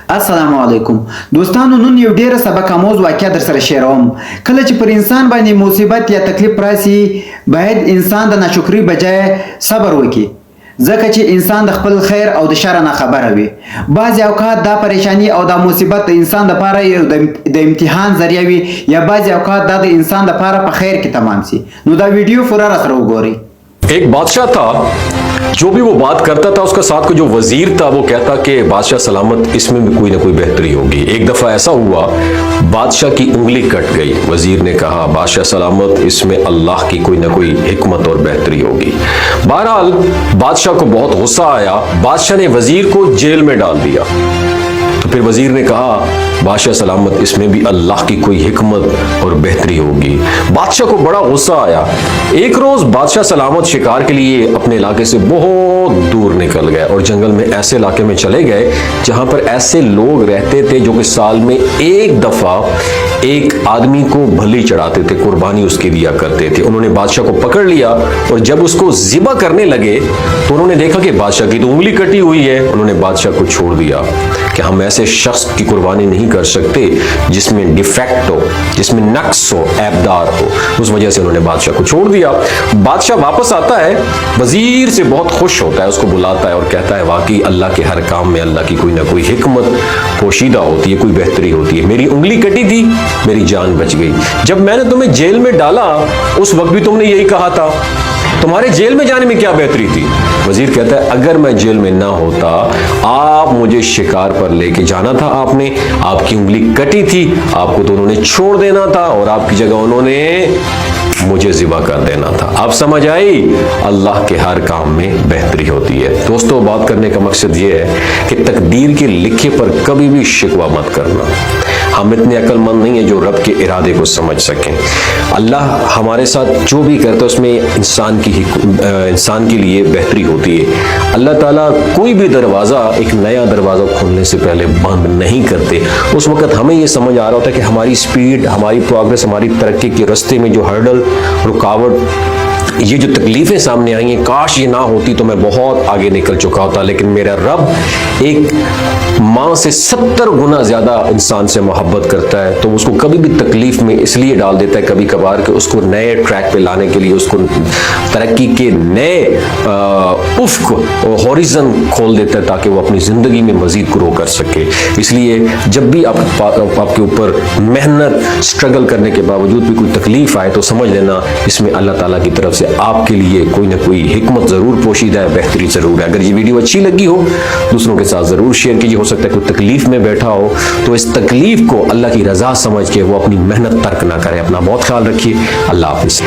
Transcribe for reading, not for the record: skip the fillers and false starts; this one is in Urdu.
السلام علیکم دوستانو، نن یو ډیره سبق آموز واقعه در سره شیروم. کله چې پر انسان باندې مصیبت یا تکلیف راشي، باید انسان د ناشکری بجای صبر وکړي، ځکه چې انسان د خپل خیر او د شر نه خبره وي. بعضې اوقات دا پریشانی او دا مصیبت د انسان لپاره یو د امتحان ذریعه وي، یا بعضې اوقات دا د انسان لپاره په خیر کې تمام سي. نو دا ویډیو پوره را سره وګورئ. ایک بادشاہ تھا، جو بھی وہ بات کرتا تھا اس کا ساتھ کو جو وزیر تھا وہ کہتا کہ بادشاہ سلامت اس میں بھی کوئی نہ کوئی بہتری ہوگی. ایک دفعہ ایسا ہوا بادشاہ کی انگلی کٹ گئی. وزیر نے کہا بادشاہ سلامت اس میں اللہ کی کوئی نہ کوئی حکمت اور بہتری ہوگی. بہرحال بادشاہ کو بہت غصہ آیا. بادشاہ نے وزیر کو جیل میں ڈال دیا. تو پھر وزیر نے کہا بادشاہ سلامت اس میں بھی اللہ کی کوئی حکمت اور بہتری ہوگی. بادشاہ کو بڑا غصہ آیا. ایک روز بادشاہ سلامت شکار کے لیے اپنے علاقے سے بہت دور نکل گئے اور جنگل میں ایسے علاقے میں چلے گئے جہاں پر ایسے لوگ رہتے تھے جو کہ سال میں ایک دفعہ ایک آدمی کو بھلی چڑھاتے تھے، قربانی اس کی دیا کرتے تھے. انہوں نے بادشاہ کو پکڑ لیا اور جب اس کو ذبح کرنے لگے تو انہوں نے دیکھا کہ بادشاہ کی تو انگلی کٹی ہوئی ہے. انہوں نے بادشاہ کو چھوڑ دیا کہ ہم ایسے شخص کی قربانی نہیں کر سکتے جس میں ڈیفیکٹ ہو، جس میں نقص ہو، عیبدار ہو. اس وجہ سے انہوں نے بادشاہ کو چھوڑ دیا. بادشاہ واپس آتا ہے، وزیر سے بہت خوش ہوتا ہے، اس کو بلاتا ہے اور کہتا ہے واقعی اللہ کے ہر کام میں اللہ کی کوئی نہ کوئی حکمت پوشیدہ ہوتی ہے، کوئی بہتری ہوتی ہے. میری انگلی کٹی تھی، میری جان بچ گئی. جب میں نے تمہیں جیل میں ڈالا اس وقت بھی تم نے یہی کہا تھا. تمہارے جیل میں جانے میں کیا بہتری تھی؟ وزیر کہتا ہے اگر میں جیل میں نہ ہوتا، آپ مجھے شکار پر لے کے جانا تھا، آپ کی انگلی کٹی تھی، آپ کو تو انہوں نے چھوڑ دینا تھا اور آپ کی جگہ انہوں نے مجھے ذبح کر دینا تھا. آپ سمجھ آئی؟ اللہ کے ہر کام میں بہتری ہوتی ہے. دوستو، بات کرنے کا مقصد یہ ہے کہ تقدیر کے لکھے پر کبھی بھی شکوہ مت کرنا. ہم اتنے عقل مند نہیں ہیں جو رب کے ارادے کو سمجھ سکیں. اللہ ہمارے ساتھ جو بھی کرتا ہے اس میں انسان کے لیے بہتری ہوتی ہے. اللہ تعالیٰ کوئی بھی دروازہ، ایک نیا دروازہ کھولنے سے پہلے بند نہیں کرتے. اس وقت ہمیں یہ سمجھ آ رہا ہوتا ہے کہ ہماری سپیڈ، ہماری پروگریس، ہماری ترقی کے راستے میں جو ہرڈل، رکاوٹ، یہ جو تکلیفیں سامنے آئی ہیں، کاش یہ نہ ہوتی تو میں بہت آگے نکل چکا ہوتا. لیکن میرا رب ایک ماں سے 70 گنا زیادہ انسان سے محبت کرتا ہے، تو اس کو کبھی بھی تکلیف میں اس لیے ڈال دیتا ہے کبھی کبھار کہ اس کو نئے ٹریک پہ لانے کے لیے، اس کو ترقی کے نئے افق اور ہوریزن کھول دیتا ہے تاکہ وہ اپنی زندگی میں مزید گرو کر سکے. اس لیے جب بھی آپ کے اوپر محنت، اسٹرگل کرنے کے باوجود بھی کوئی تکلیف آئے تو سمجھ لینا اس میں اللہ تعالیٰ کی طرف سے آپ کے لیے کوئی نہ کوئی حکمت ضرور پوشیدہ ہے، بہتری ضرور ہے. اگر یہ ویڈیو اچھی لگی ہو دوسروں کے ساتھ ضرور شیئر کیجیے. ہو سکتا ہے کوئی تکلیف میں بیٹھا ہو تو اس تکلیف کو اللہ کی رضا سمجھ کے وہ اپنی محنت ترک نہ کرے. اپنا بہت خیال رکھیے. اللہ حافظ.